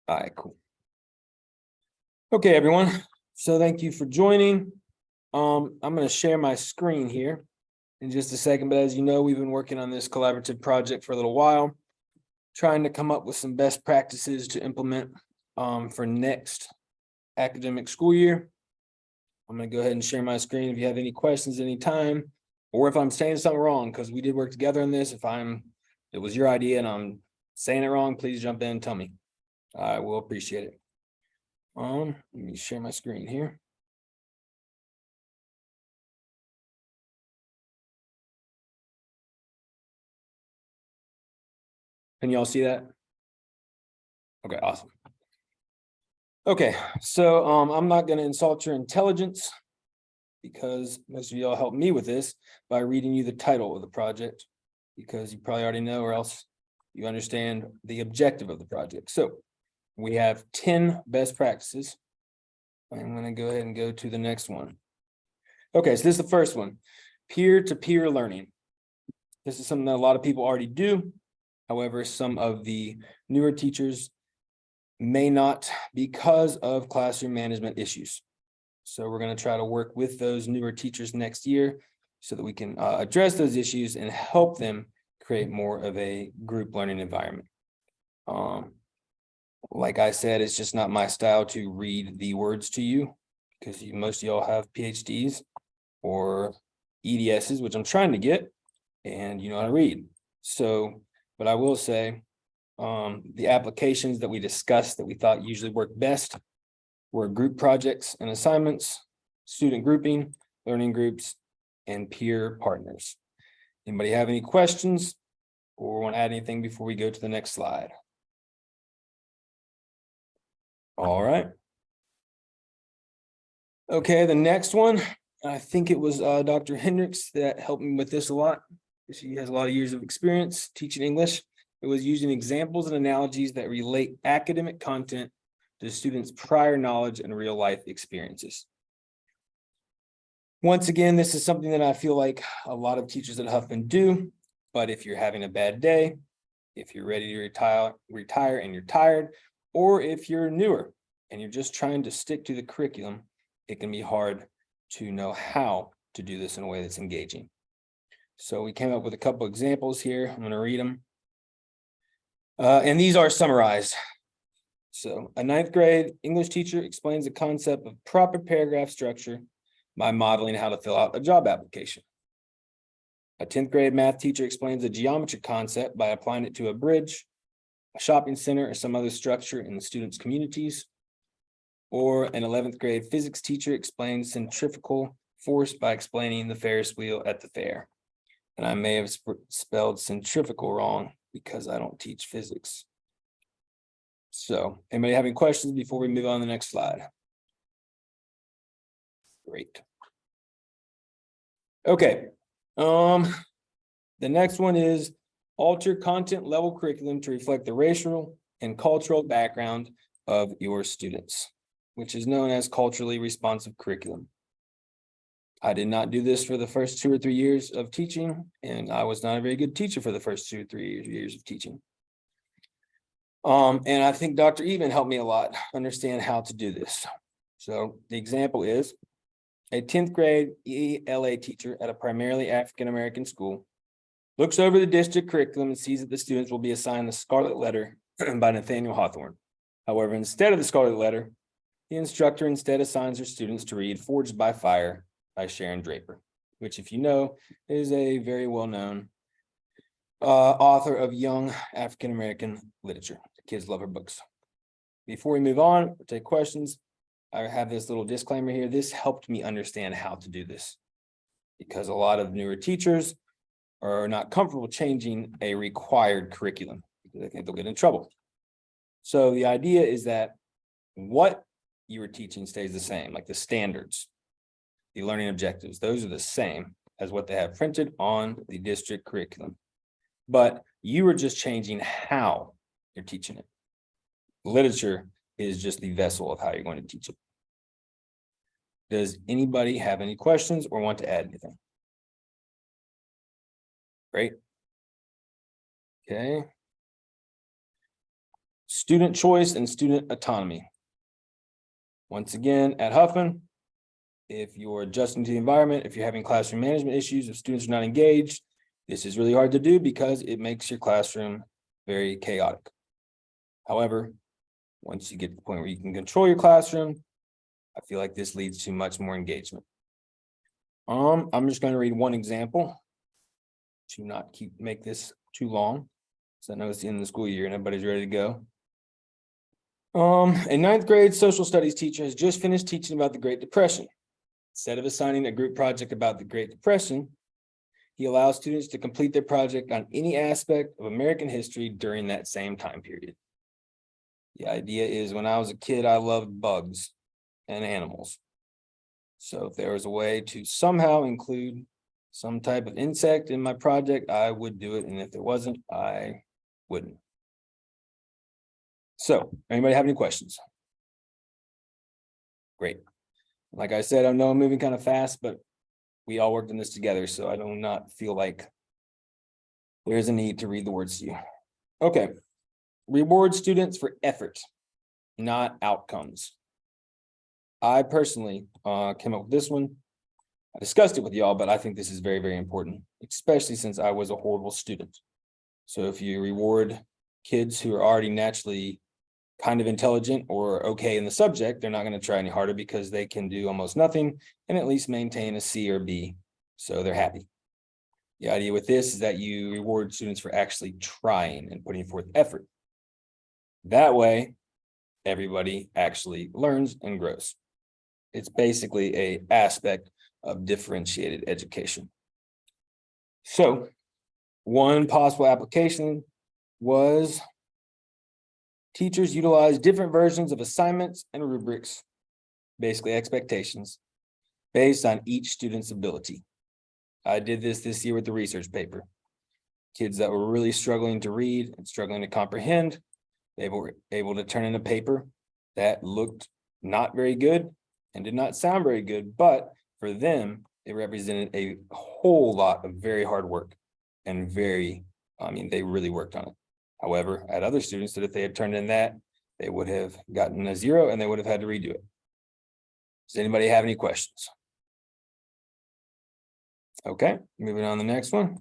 All right, cool. Okay, everyone. So thank you for joining. I'm going to share my screen here in just a second, but as you know, we've been working on this collaborative project for a little while, trying to come up with some best practices to implement for next academic school year. I'm going to go ahead and share my screen if you have any questions anytime, or if I'm saying something wrong, because we did work together on this. If it was your idea and I'm saying it wrong, please jump in and tell me. I will appreciate it. Let me share my screen here. Can y'all see that? Okay, awesome. Okay, so I'm not going to insult your intelligence because most of y'all helped me with this by reading you the title of the project, because you probably already know, or else you understand the objective of the project. So we have 10 best practices. I'm going to go ahead and go to the next one. Okay, so this is the first one, peer-to-peer learning. This is something that a lot of people already do. However, some of the newer teachers may not, because of classroom management issues. So we're going to try to work with those newer teachers next year so that we can address those issues and help them create more of a group learning environment. Like I said, it's just not my style to read the words to you, because most of y'all have PhDs or EDSs, which I'm trying to get, and you know how to read. So, but I will say, the applications that we discussed that we thought usually work best were group projects and assignments, student grouping, learning groups, and peer partners. Anybody have any questions or want to add anything before we go to the next slide? All right. Okay, the next one, I think it was Dr. Hendricks that helped me with this a lot. She has a lot of years of experience teaching English. It was using examples and analogies that relate academic content to students' prior knowledge and real life experiences. Once again, this is something that I feel like a lot of teachers at Huffman do, but if you're having a bad day, if you're ready to retire and you're tired, or if you're newer and you're just trying to stick to the curriculum, it can be hard to know how to do this in a way that's engaging. So we came up with a couple examples here. I'm going to read them. And these are summarized. So a 9th grade English teacher explains the concept of proper paragraph structure by modeling how to fill out a job application. A 10th grade math teacher explains a geometry concept by applying it to a bridge, a shopping center, or some other structure in the students' communities. Or an 11th grade physics teacher explains centrifugal force by explaining the Ferris wheel at the fair. And I may have spelled centrifugal wrong because I don't teach physics. So, anybody have any questions before we move on to the next slide? Great. Okay. The next one is alter content level curriculum to reflect the racial and cultural background of your students, which is known as culturally responsive curriculum. I did not do this for the first 2 or 3 years of teaching, and I was not a very good teacher for the first 2 or 3 years of teaching. And I think Dr. Even helped me a lot understand how to do this. So the example is a 10th grade ELA teacher at a primarily African-American school looks over the district curriculum and sees that the students will be assigned the Scarlet Letter by Nathaniel Hawthorne. However, instead of the Scarlet Letter, the instructor instead assigns her students to read Forged by Fire by Sharon Draper, which, if you know, is a very well-known author of young African-American literature. Kids love her books. Before we move on, we'll take questions. I have this little disclaimer here. This helped me understand how to do this, because a lot of newer teachers are not comfortable changing a required curriculum because they think they'll get in trouble. So the idea is that what you were teaching stays the same, like the standards, the learning objectives, those are the same as what they have printed on the district curriculum. But you were just changing how you're teaching it. Literature is just the vessel of how you're going to teach it. Does anybody have any questions or want to add anything? Great. Okay. Student choice and student autonomy. Once again, at Huffman, if you're adjusting to the environment, if you're having classroom management issues, if students are not engaged, this is really hard to do because it makes your classroom very chaotic. However, once you get to the point where you can control your classroom, I feel like this leads to much more engagement. I'm just going to read one example to not make this too long. So I know it's the end of the school year and everybody's ready to go. A ninth grade social studies teacher has just finished teaching about the Great Depression. Instead of assigning a group project about the Great Depression, he allows students to complete their project on any aspect of American history during that same time period. The idea is when I was a kid, I loved bugs and animals. So if there was a way to somehow include some type of insect in my project, I would do it. And if there wasn't, I wouldn't. So anybody have any questions? Great. Like I said, I know I'm moving kind of fast, but we all worked on this together. So I do not feel like there's a need to read the words to you. Okay. Reward students for effort, not outcomes. I personally came up with this one. I discussed it with y'all, but I think this is very, very important, especially since I was a horrible student. So if you reward kids who are already naturally kind of intelligent or okay in the subject, they're not going to try any harder because they can do almost nothing and at least maintain a C or B. So they're happy. The idea with this is that you reward students for actually trying and putting forth effort. That way, everybody actually learns and grows. It's basically an aspect of differentiated education. So one possible application was teachers utilize different versions of assignments and rubrics, basically expectations, based on each student's ability. I did this year with the research paper. Kids that were really struggling to read and struggling to comprehend, they were able to turn in a paper that looked not very good and did not sound very good, but for them, it represented a whole lot of very hard work and they really worked on it. However, I had other students that if they had turned in that, they would have gotten a 0 and they would have had to redo it. Does anybody have any questions? Okay, moving on to the next one.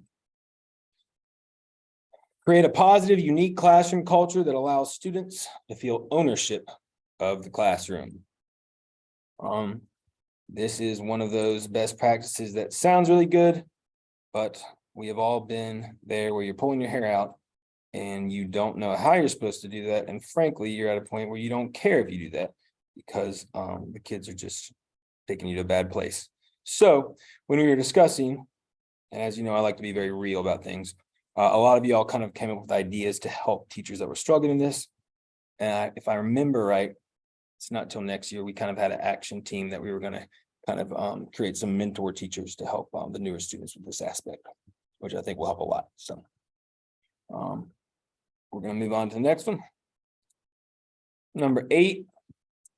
Create a positive, unique classroom culture that allows students to feel ownership of the classroom. This is one of those best practices that sounds really good, but we have all been there where you're pulling your hair out and you don't know how you're supposed to do that. And frankly, you're at a point where you don't care if you do that because the kids are just taking you to a bad place. So when we were discussing, and as you know, I like to be very real about things. A lot of y'all kind of came up with ideas to help teachers that were struggling in this. And if I remember right, it's not till next year, we kind of had an action team that we were going to kind of create some mentor teachers to help the newer students with this aspect, which I think will help a lot. So we're going to move on to the next one. Number 8,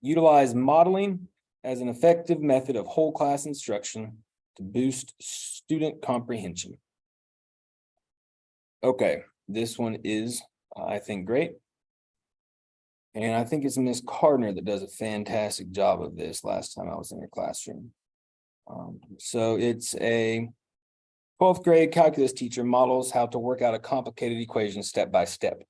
utilize modeling as an effective method of whole class instruction to boost student comprehension. Okay, this one is, I think, great. And I think it's Miss Gardner that does a fantastic job of this last time I was in her classroom. So it's a 12th grade calculus teacher models how to work out a complicated equation step by step.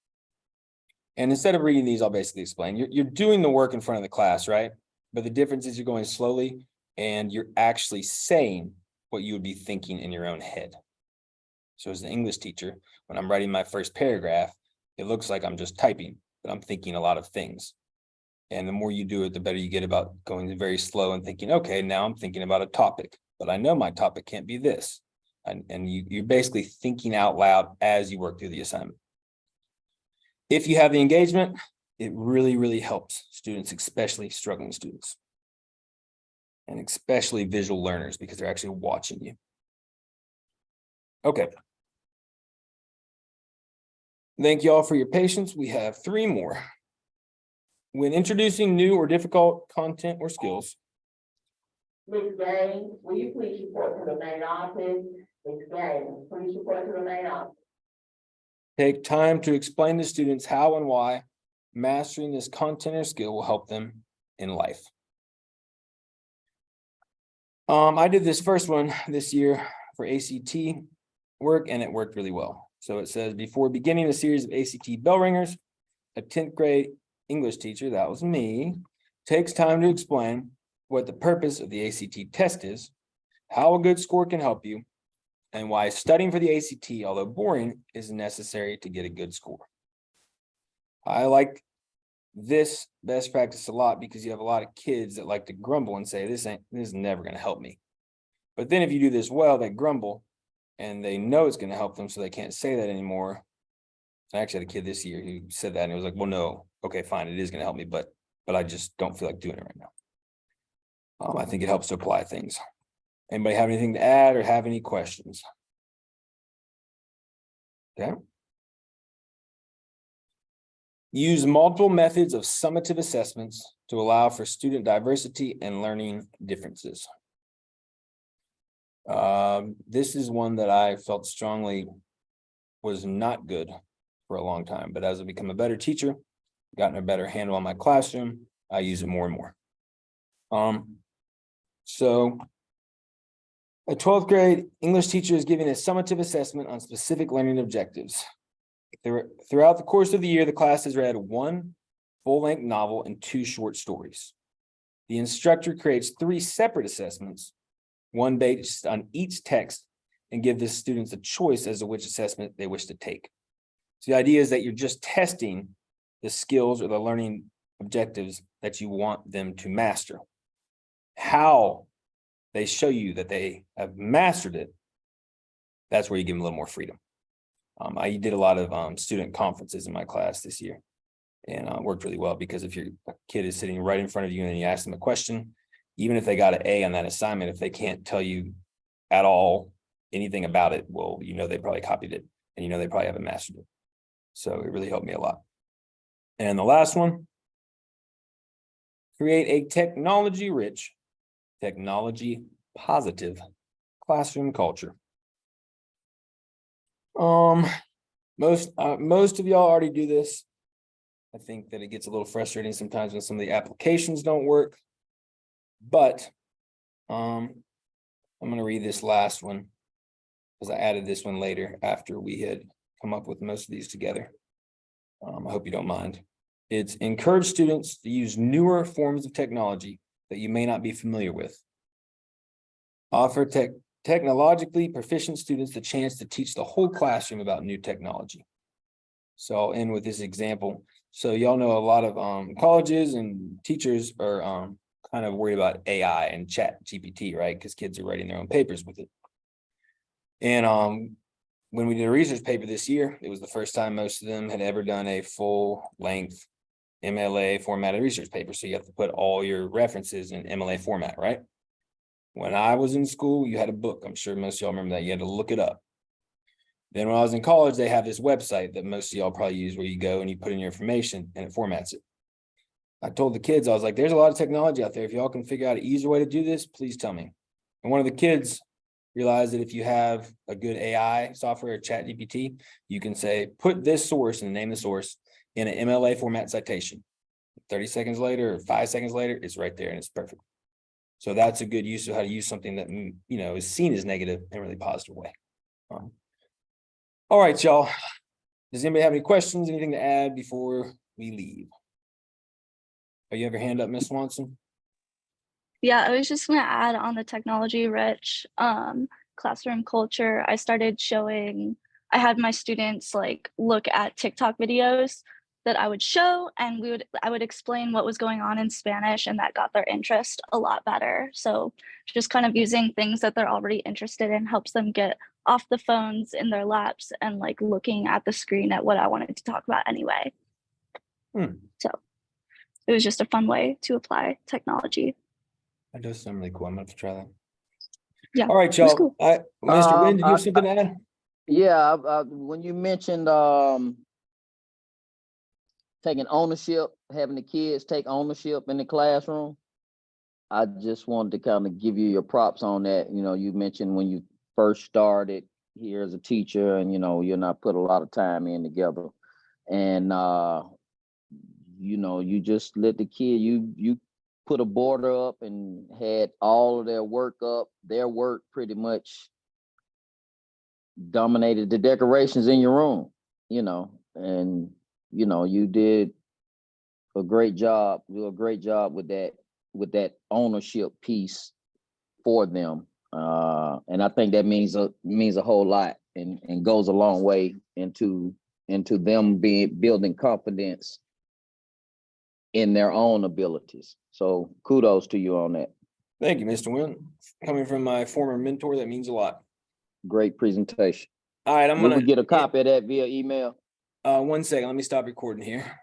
And instead of reading these, I'll basically explain. You're doing the work in front of the class, right? But the difference is you're going slowly and you're actually saying what you would be thinking in your own head. So as an English teacher, when I'm writing my first paragraph, it looks like I'm just typing, but I'm thinking a lot of things. And the more you do it, the better you get about going very slow and thinking, okay, now I'm thinking about a topic, but I know my topic can't be this. And you're basically thinking out loud as you work through the assignment. If you have the engagement, it really, really helps students, especially struggling students. And especially visual learners because they're actually watching you. Okay. Thank you all for your patience. We have 3 more. When introducing new or difficult content or skills. Ms. Gaines, will you please report to the main office? Ms. Gaines, please report to the main office. Take time to explain to students how and why Mastering this content or skill will help them in life. I did this first one this year for ACT work, and it worked really well. So it says, before beginning a series of ACT bell ringers, a 10th grade English teacher, that was me, takes time to explain what the purpose of the ACT test is, how a good score can help you, and why studying for the ACT, although boring, is necessary to get a good score. I like this best practice a lot because you have a lot of kids that like to grumble and say, this is never going to help me. But then if you do this well, they grumble and they know it's going to help them, so they can't say that anymore. I actually had a kid this year who said that, and it was like, well, no, okay, fine, it is going to help me, but I just don't feel like doing it right now. I think it helps to apply things. Anybody have anything to add or have any questions? Okay. Use multiple methods of summative assessments to allow for student diversity and learning differences. This is one that I felt strongly was not good for a long time, but as I become a better teacher, gotten a better handle on my classroom, I use it more and more. So a 12th grade English teacher is giving a summative assessment on specific learning objectives. Throughout the course of the year, the class has read 1 full-length novel and 2 short stories. The instructor creates 3 separate assessments, one based on each text, and give the students a choice as to which assessment they wish to take. So the idea is that you're just testing the skills or the learning objectives that you want them to master. How they show you that they have mastered it, that's where you give them a little more freedom. I did a lot of student conferences in my class this year, and it worked really well because if your kid is sitting right in front of you and you ask them a question, even if they got an A on that assignment, if they can't tell you at all anything about it, well, you know they probably copied it, and you know they probably haven't mastered it. So it really helped me a lot. And the last one, create a technology-rich, technology-positive classroom culture. Most of y'all already do this. I think that it gets a little frustrating sometimes when some of the applications don't work, but I'm going to read this last one because I added this one later after we had come up with most of these together. I hope you don't mind. It's encourage students to use newer forms of technology that you may not be familiar with. Offer technologically proficient students the chance to teach the whole classroom about new technology. So I'll end with this example. So y'all know a lot of colleges and teachers are kind of worried about AI and chat GPT, right? Because kids are writing their own papers with it. And when we did a research paper this year, it was the first time most of them had ever done a full-length MLA formatted research paper. So you have to put all your references in MLA format, right? When I was in school, you had a book. I'm sure most of y'all remember that. You had to look it up. Then when I was in college, they have this website that most of y'all probably use where you go and you put in your information and it formats it. I told the kids, I was like, there's a lot of technology out there. If y'all can figure out an easier way to do this, please tell me. And one of the kids realized that if you have a good AI software, chat GPT, you can say, put this source and name the source in an MLA format citation. 30 seconds later or 5 seconds later, it's right there and it's perfect. So that's a good use of how to use something that, you know, is seen as negative in a really positive way. All right, y'all. Does anybody have any questions, anything to add before we leave? Oh, you have your hand up, Miss Swanson? Yeah, I was just gonna add on the technology-rich classroom culture. I started showing, I had my students like look at TikTok videos that I would show, and I would explain what was going on in Spanish, and that got their interest a lot better. So just kind of using things that they're already interested in helps them get off the phones in their laps and like looking at the screen at what I wanted to talk about anyway. So it was just a fun way to apply technology. That does sound really cool. I'm gonna have to try that. Yeah. All right, y'all. Cool. Mr. Wynn, did you have something to add? Yeah, when you mentioned taking ownership, having the kids take ownership in the classroom, I just wanted to kind of give you your props on that. You know, you mentioned when you first started here as a teacher and, you know, you're not put a lot of time in together. And you just let the kid, you put a border up and had all of their work up. Their work pretty much dominated the decorations in your room, and you did a great job, with that ownership piece for them. And I think that means a whole lot and goes a long way into them building confidence in their own abilities. So kudos to you on that. Thank you, Mr. Wynn. Coming from my former mentor, that means a lot. Great presentation. All right, I'm Will we gonna get a copy of that via email? 1 second, let me stop recording here.